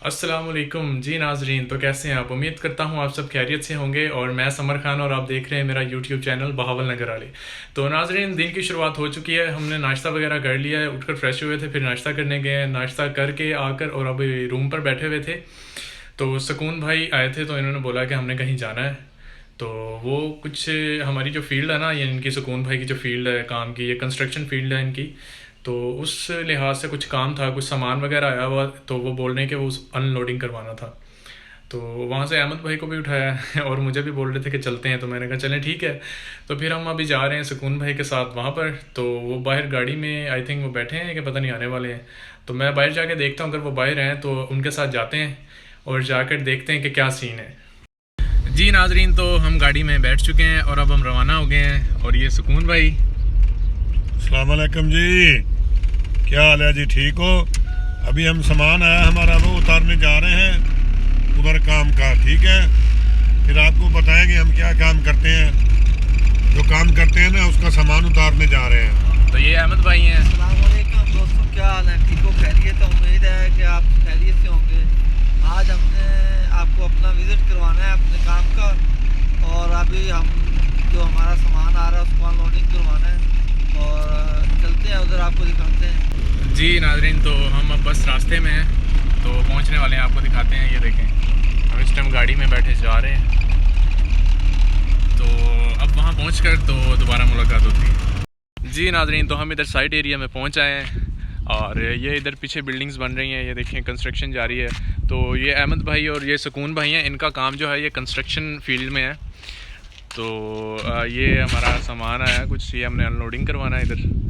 अस्सलाम वालेकुम जी नाजरीन। तो कैसे हैं आप? उम्मीद करता हूँ आप सब खैरियत से होंगे। और मैं समर खान और आप देख रहे हैं मेरा यूट्यूब चैनल बहावल नगर वाले। तो नाजरीन, दिन की शुरुआत हो चुकी है। हमने नाश्ता वगैरह कर लिया है, उठकर फ्रेश हुए थे, फिर नाश्ता करने गए हैं। नाश्ता करके आकर और अभी रूम पर बैठे हुए थे तो सुकून भाई आए थे, तो इन्होंने बोला कि हमने कहीं जाना है। तो वो कुछ हमारी जो फील्ड है ना, ये इनकी सुकून भाई की जो फील्ड है काम की, ये कंस्ट्रक्शन फील्ड है इनकी। तो उस लिहाज से कुछ काम था, कुछ सामान वगैरह आया हुआ, तो वो बोल रहे हैं कि वो अनलोडिंग करवाना था। तो वहाँ से अहमद भाई को भी उठाया है और मुझे भी बोल रहे थे कि चलते हैं, तो मैंने कहा चलें ठीक है। तो फिर हम अभी जा रहे हैं सुकून भाई के साथ वहाँ पर। तो वो बाहर गाड़ी में आई थिंक वो बैठे हैं कि पता नहीं आने वाले हैं। तो मैं बाहर जाके देखता हूँ, अगर वो बाहर हैं तो उनके साथ जाते हैं और जाकर देखते हैं कि क्या सीन है। जी नाजरीन, तो हम गाड़ी में बैठ चुके हैं और अब हम रवाना हो गए हैं। और ये सुकून भाई। अस्सलाम वालेकुम जी, क्या हाल है जी? ठीक हो? अभी हम सामान आया हमारा, वो उतारने जा रहे हैं उधर काम का। ठीक है, फिर आपको बताएंगे हम क्या काम करते हैं। जो काम करते हैं ना, उसका सामान उतारने जा रहे हैं। तो ये अहमद भाई हैं। अस्सलाम वालेकुम दोस्तों, क्या हाल है? ठीक हो? खैरियत है? उम्मीद है कि आप खैरियत से होंगे। आज हमने आपको अपना विज़िट करवाना है अपने काम का, और अभी हम जो हमारा सामान आ रहा है उसको अनलोडिंग करवाना है, और चलते हैं उधर, आपको दिखाते हैं। जी नाजरीन, तो हम अब बस रास्ते में हैं, तो पहुंचने वाले हैं, आपको दिखाते हैं। ये देखें, हम इस टाइम गाड़ी में बैठे जा रहे हैं। तो अब वहाँ पहुंचकर तो दोबारा मुलाकात होती है। जी नाजरीन, तो हम इधर साइट एरिया में पहुंच आए हैं और ये इधर पीछे बिल्डिंग्स बन रही हैं, ये देखें कंस्ट्रक्शन जारी है। तो ये अहमद भाई और ये सुकून भाई हैं, इनका काम जो है ये कंस्ट्रक्शन फील्ड में है। तो ये हमारा सामान आया कुछ, ये हमने अनलोडिंग करवाना है इधर।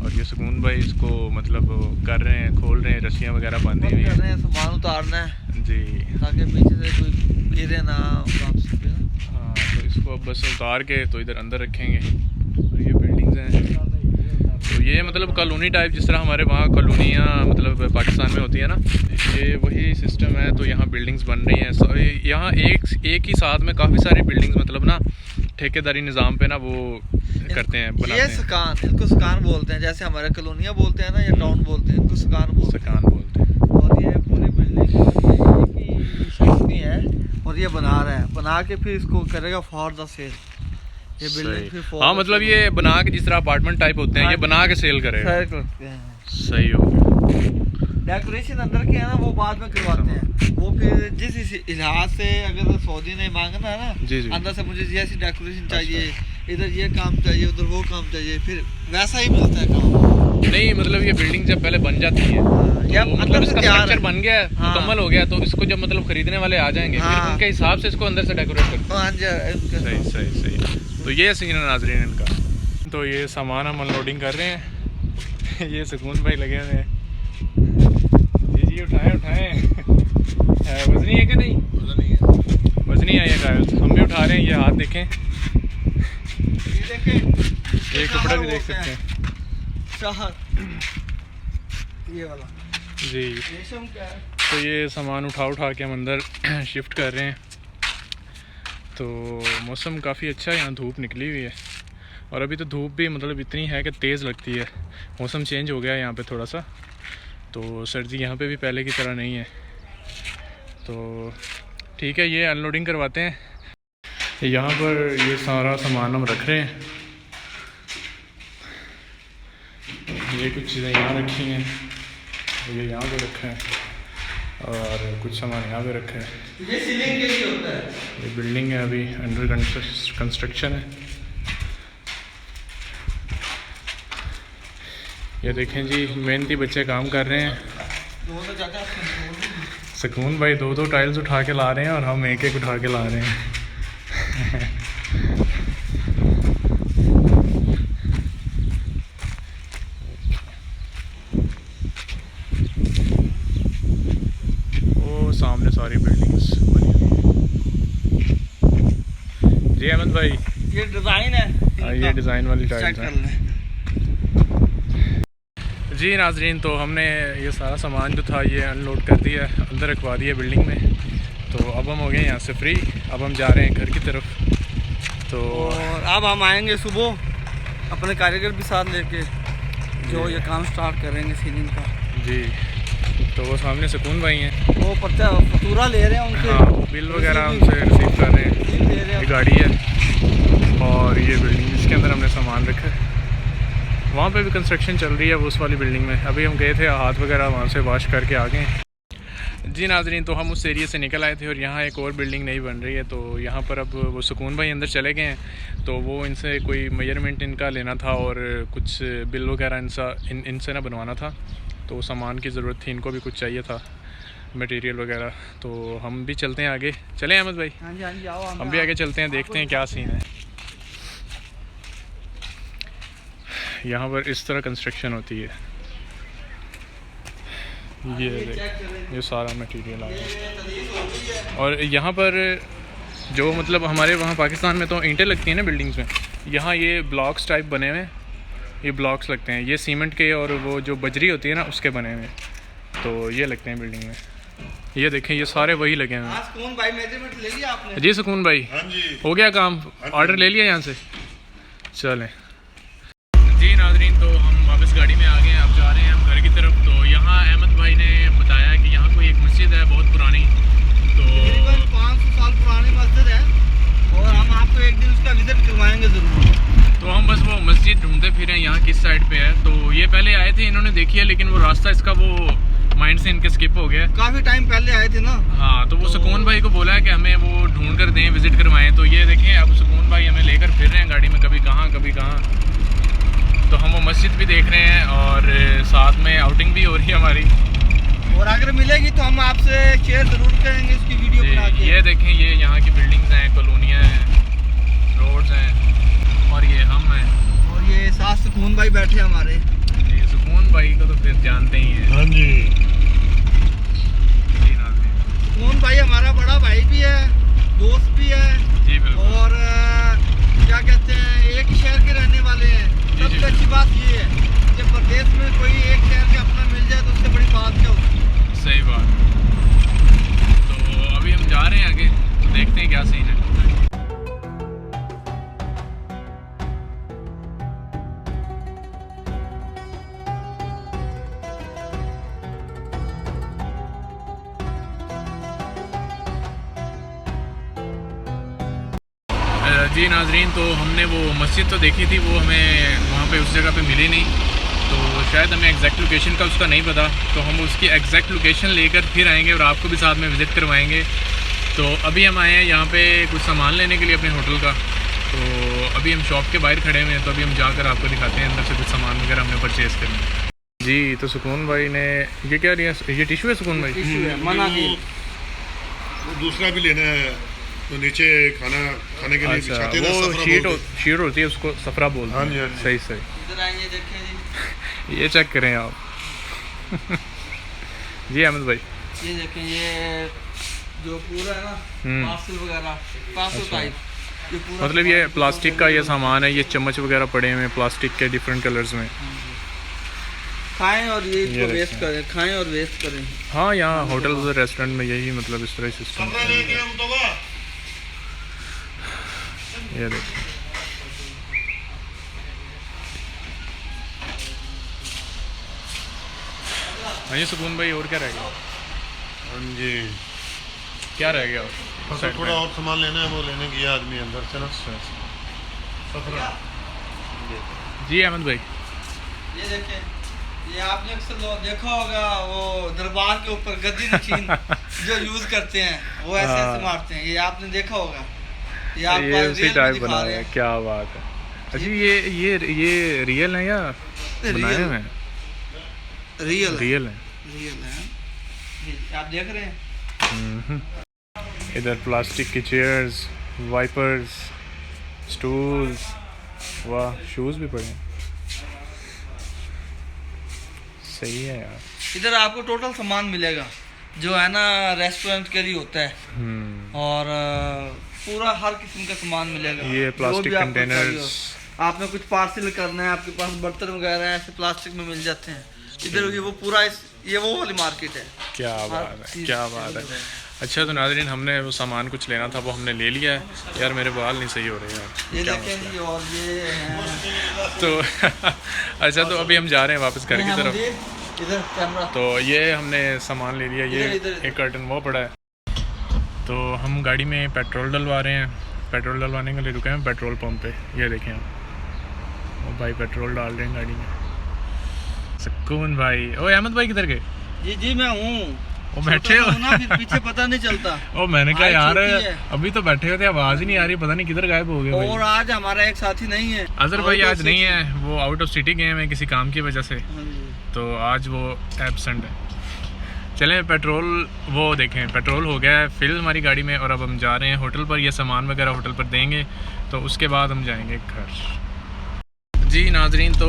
और ये सुकून भाई इसको मतलब कर रहे हैं, खोल रहे हैं, रस्सियाँ वगैरह बांधी हुई कर रहे हैं। हैं, सामान उतारना है जी ताकि पीछे से कोई गिरे ना वापस पे। हाँ, तो इसको अब बस उतार के तो इधर अंदर रखेंगे। और ये बिल्डिंग्स हैं, तो ये मतलब कॉलोनी टाइप, जिस तरह हमारे वहाँ कॉलोनियाँ मतलब पाकिस्तान में होती है ना, ये वही सिस्टम है। तो यहाँ बिल्डिंग्स बन रही हैं, यहाँ एक ही साथ में काफ़ी सारी बिल्डिंग्स, मतलब ना ठेकेदारी निज़ाम पे ना वो करते हैं, बनाते ये हैं। सकान, इनको सकान बोलते हैं, जैसे हमारे कॉलोनियाँ बोलते हैं ना, या टाउन बोलते हैं, इनको सकान बोलते हैं। सकान बोलते हैं। और ये पूरी बिल्डिंग की शख्स की है, और ये बना रहा है, बना के फिर इसको करेगा फॉर द सेल। ये बिल्डिंग फिर सही। हाँ, मतलब ये बना के जिस तरह अपार्टमेंट टाइप होते हैं, ये बना के सेल करेगा। सेल करते हैं। सही हो गया। डेकोरेशन अंदर के है ना, वो बाद में करवाते हैं। वो फिर जिस लिहाज से, अगर सऊदी ने मांगना है ना, जी जी। अंदर से मुझे जैसी डेकोरेशन चाहिए, इधर ये काम चाहिए, उधर वो काम चाहिए, फिर वैसा ही मिलता है काम। नहीं मतलब ये बिल्डिंग जब पहले बन जाती है या तो मतलब अंदर से इसका तैयार स्ट्रक्चर है। बन गया है, हाँ। मुकम्मल हो गया, तो इसको जब मतलब खरीदने वाले आ जाएंगे फिर हाँ। उनके हिसाब से इसको अंदर से डेकोरेट करते हाँ जी, हैं। सही सही सही। तो ये सीन है नाजरीन इनका। तो ये सामान हम अनलोडिंग कर रहे हैं। ये सुकून भाई लगे हुए हैं। जी जी, उठाएं उठाएं। वजनी है कि नहीं? वजनी है ये कायल, हम भी उठा रहे हैं। ये हाथ देखें, ये देखें, ये कपड़ा भी देख सकते हैं। शहर ये वाला जी। रेशम का है। तो ये सामान उठा के हम अंदर शिफ्ट कर रहे हैं। तो मौसम काफ़ी अच्छा है, यहाँ धूप निकली हुई है। और अभी तो धूप भी मतलब इतनी है कि तेज़ लगती है। मौसम चेंज हो गया है यहाँ पे थोड़ा सा, तो सर्दी यहाँ पे भी पहले की तरह नहीं है। तो ठीक है, ये अनलोडिंग करवाते हैं। यहाँ पर ये सारा सामान हम रख रहे हैं। ये कुछ चीज़ें यहाँ रखी हैं, ये यहाँ पे रखा है, और कुछ सामान यहाँ पे रखा है। ये सीलिंग के लिए होता है। ये बिल्डिंग है, अभी अंडर कंस्ट्रक्शन है। ये देखें जी, मेहनती बच्चे काम कर रहे हैं। सुकून भाई दो दो टाइल्स उठा के ला रहे हैं और हम एक एक उठा के ला रहे हैं। वो सामने सारी बिल्डिंग्स बनी हुई हैं। जी अहमद भाई, ये डिज़ाइन है। ये डिज़ाइन वाली चेक टाइल्स कर हैं। लें। जी नाजरीन, तो हमने ये सारा सामान जो था ये अनलोड कर दिया, अंदर रखवा दिया बिल्डिंग में। तो अब हम हो गए यहाँ से फ्री, अब हम जा रहे हैं घर की तरफ। तो और अब हम आएंगे सुबह अपने कारीगर भी साथ लेके, जो ये काम स्टार्ट करेंगे सीलिंग का। जी तो वो सामने सुकून भाई हैं, वो पर्चा फतूरा ले रहे हैं उनसे। हाँ वो बिल वगैरह हमसे रिसीव कर रहे हैं। रसीद ले रहे ये हैं। गाड़ी है और ये बिल्डिंग जिसके अंदर हमने सामान रखा है, वहाँ पे भी कंस्ट्रक्शन चल रही है वो उस वाली बिल्डिंग में। अभी हम गए थे, हाथ वगैरह वहाँ से वॉश करके आ गए। जी नाजरीन, तो हम उस एरिया से निकल आए थे और यहाँ एक और बिल्डिंग नई बन रही है। तो यहाँ पर अब वो सुकून भाई अंदर चले गए हैं, तो वो इनसे कोई मेजरमेंट इनका लेना था और कुछ बिल वगैरह इनसे ना बनवाना था। तो सामान की ज़रूरत थी, इनको भी कुछ चाहिए था मटेरियल वगैरह। तो हम भी चलते हैं आगे। चलें अहमद भाई? हाँ जी हाँ जी, आओ हम भी आगे चलते हैं, देखते हैं क्या सीन है। यहाँ पर इस तरह कंस्ट्रक्शन होती है। ये सारा मटेरियल आ गया और यहाँ पर जो मतलब हमारे वहाँ पाकिस्तान में तो ईंटें लगती हैं ना बिल्डिंग्स में, यहाँ ये ब्लॉक्स टाइप बने हुए हैं, ये ब्लॉक्स लगते हैं, ये सीमेंट के और वो जो बजरी होती है ना उसके बने हुए हैं। तो ये लगते हैं बिल्डिंग में। ये देखें, ये सारे वही लगे हुए हैं। सुकून भाई मेजरमेंट ले लिया आपने? जी सुकून भाई, हाँ जी, हो गया काम, ऑर्डर ले लिया यहाँ से। चलें जी नाजरीन, तो हम वापस गाड़ी में आ गए हैं, अब जा रहे हैं हम घर की तरफ। तो यहाँ अहमद भाई ने बताया कि यहाँ कोई एक मस्जिद है बहुत पुरानी, तो तकरीबन 500 साल पुरानी मस्जिद है और हम आपको एक दिन उसका विजिट करवाएंगे ज़रूर। तो हम बस वो मस्जिद ढूंढते फिर यहाँ किस साइड पे है। तो ये पहले आए थे, इन्होंने देखी है, लेकिन वो रास्ता इसका वो माइंड से इनके स्किप हो गया। काफ़ी टाइम पहले आए थे ना। हाँ, तो वो सुकून भाई को बोला है कि हमें वो ढूंढ कर दें, विजिट करवाएं। तो ये देखें, अब सुकून भाई हमें लेकर फिर रहे हैं गाड़ी में, कभी कहाँ कभी कहाँ। तो हम वो मस्जिद भी देख रहे हैं और साथ में आउटिंग भी हो रही है हमारी। और अगर मिलेगी तो हम आपसे शेयर ज़रूर करेंगे इसकी वीडियो बना के। ये देखें, ये यहाँ की बिल्डिंग्स हैं, कॉलोनियाँ हैं, रोड्स हैं और ये हम हैं। और ये साथ सुकून भाई बैठे हमारे। ये सुकून भाई को तो फिर जानते ही हैं। हाँ जी, सुकून भाई हमारा बड़ा भाई भी है, दोस्त भी है जी बिल्कुल। और क्या कहते हैं, एक ही शहर के रहने वाले हैं। सबसे अच्छी बात ये है कि प्रदेश में कोई एक शहर के अपना मिल जाए तो उससे बड़ी बात क्या होती है। सही बात। तो अभी हम जा रहे हैं आगे, तो देखते हैं क्या सीन है। जी नाजरीन, तो हमने वो मस्जिद तो देखी थी, वो हमें वहाँ पे उस जगह पे मिली नहीं। तो शायद हमें एग्जैक्ट लोकेशन का उसका नहीं पता, तो हम उसकी एग्जैक्ट लोकेशन लेकर फिर आएंगे और आपको भी साथ में विज़िट करवाएंगे। तो अभी हम आए हैं यहाँ पे कुछ सामान लेने के लिए अपने होटल का। तो अभी हम शॉप के बाहर खड़े हुए हैं, तो अभी हम जाकर आपको दिखाते हैं अंदर से कुछ सामान वगैरह हमने परचेज़ करना है। जी, तो सुकून भाई ने ये क्या लिया? ये टिशू है सुकून भाई? टिश्यू है, मना की। वो दूसरा भी लेना है, तो नीचे खाने के लिए अच्छा, बिछाते हैं ना, वो सफरा शीट बोलते हैं। शीट होती है, उसको सफरा बोलते हाँ हैं। जी, हाँ जी। सही सही। इधर आइए, देखें जी, ये चेक करें आप। जी अहमद भाई, ये देखें, ये जो पूरा है ना पार्सल वगैरह, पार्सल टाइप, ये पूरा मतलब ये प्लास्टिक का ये सामान है, ये चम्मच वगैरह पड़े हुए हैं प्लास्टिक के डिफरेंट कलर्स में। खाएं और ये इसको देखें। वेस्ट करें, खाएं और वेस्ट करें। हाँ, यहाँ होटल रेस्टोरेंट में यही मतलब इस तरह सिस्टम सफरा लेके हम तो वाह। ये देखिए। हाँ जी सुकून भाई, और क्या रह गया? हाँ जी, क्या रह गया और? बस साइड थोड़ा में। और सामान लेना है, वो लेने गया आदमी अंदर से ना। सफरा जी अहमद भाई, ये देखें, ये आपने अक्सर देखा होगा, वो दरबार के ऊपर गद्दी नशीन जो यूज करते हैं, वो ऐसे हाँ। ऐसे मारते हैं, ये आपने देखा होगा। ये आपको ये आज उसी रियल में टाइप दिखा बना रहे है, हैं। क्या बात है। अच्छा, ये रियल है या बनाए हुए हैं? रियल है, रियल है। रियल है। ये आप देख रहे हैं। इधर प्लास्टिक की चेयर्स, वाइपर्स, स्टूल्स, वाह, शूज़ भी पड़े हैं। सही है यार। इधर आपको टोटल सामान मिलेगा जो है ना रेस्टोरेंट के लिए होता है, और पूरा हर किस्म का सामान मिलेगा। ये जो प्लास्टिक भी आपको कंटेनर्स। चाहिए हो। आपने कुछ पार्सल करना है, आपके पास बर्तन वगैरह ऐसे प्लास्टिक में मिल जाते हैं। इधर ये वो पूरा ये वो वाली मार्केट है। क्या बात है, चीज़ क्या बात है। अच्छा, तो नाज़रीन, हमने वो सामान कुछ लेना था, वो हमने ले लिया है। यार मेरे बाल नहीं सही हो रहे यार, ये क्या देखें मसला जी, और ये है है? तो अच्छा, तो अभी हम जा रहे हैं वापस घर की तरफ। इधर कैमरा। तो ये हमने सामान ले लिया, ये इधर। एक कर्टन वो पड़ा है। तो हम गाड़ी में पेट्रोल डलवा रहे हैं, पेट्रोल डलवाने के लिए रुके हैं पेट्रोल पंप पे। ये देखें आप, वो भाई पेट्रोल डाल रहे हैं गाड़ी में। सुकून भाई। ओ अहमद भाई किधर गए? जी जी मैं हूँ। वो बैठे हो ना, फिर पीछे पता नहीं चलता। ओ मैंने कहा आज यार छुट्टी है। अभी तो बैठे होते, आवाज़ ही नहीं आ रही, पता नहीं किधर गायब हो गए और भाई। आज हमारा एक साथी नहीं है, अजहर भाई Out of आज नहीं city। है, वो आउट ऑफ सिटी गए हैं किसी काम की वजह से, हाँ जी। तो आज वो एब्सेंट है। चलें पेट्रोल वो देखें, पेट्रोल हो गया है फिल हमारी गाड़ी में, और अब हम जा रहे हैं होटल पर। ये सामान वगैरह होटल पर देंगे, तो उसके बाद हम जाएंगे घर। जी नाजरीन, तो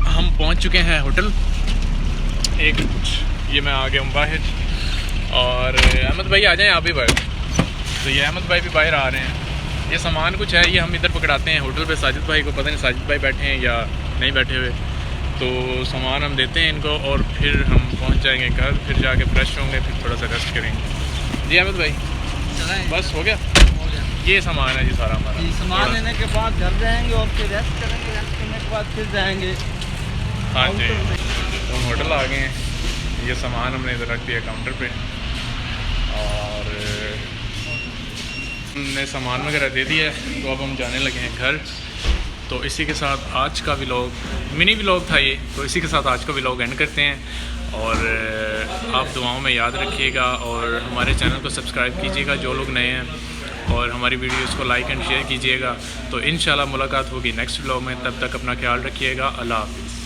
हम पहुंच चुके हैं होटल। एक ये मैं आ गया हूँ बाहर, और अहमद भाई आ जाएं आप भी बाहर। तो ये अहमद भाई भी बाहर आ रहे हैं। ये सामान कुछ है, ये हम इधर पकड़ाते हैं होटल पे। साजिद भाई को पता नहीं साजिद भाई बैठे हैं या नहीं बैठे हुए, तो सामान हम देते हैं इनको, और फिर हम पहुंच जाएंगे घर। फिर जाके फ्रेश होंगे, फिर थोड़ा सा रेस्ट करेंगे। जी अहमद भाई चलाएं। बस हो गया, हो गया। ये सामान है जी सारा हमारा। जी, सामान लेने के बाद घर जाएंगे और फिर रेस्ट करेंगे। रेस्ट करने के बाद फिर जाएंगे। हाँ जी, तो हम होटल आ गए हैं। ये सामान हमने इधर रख दिया काउंटर पे, और हमने सामान वगैरह दे दिया है। तो अब हम जाने लगे हैं घर। तो इसी के साथ आज का व्लॉग, मिनी व्लॉग था ये, तो इसी के साथ आज का व्लॉग एंड करते हैं। और आप दुआओं में याद रखिएगा, और हमारे चैनल को सब्सक्राइब कीजिएगा जो लोग नए हैं, और हमारी वीडियोस को लाइक एंड शेयर कीजिएगा। तो इंशाल्लाह मुलाकात होगी नेक्स्ट व्लॉग में। तब तक अपना ख्याल रखिएगा। अल्लाह हाफ़िज़।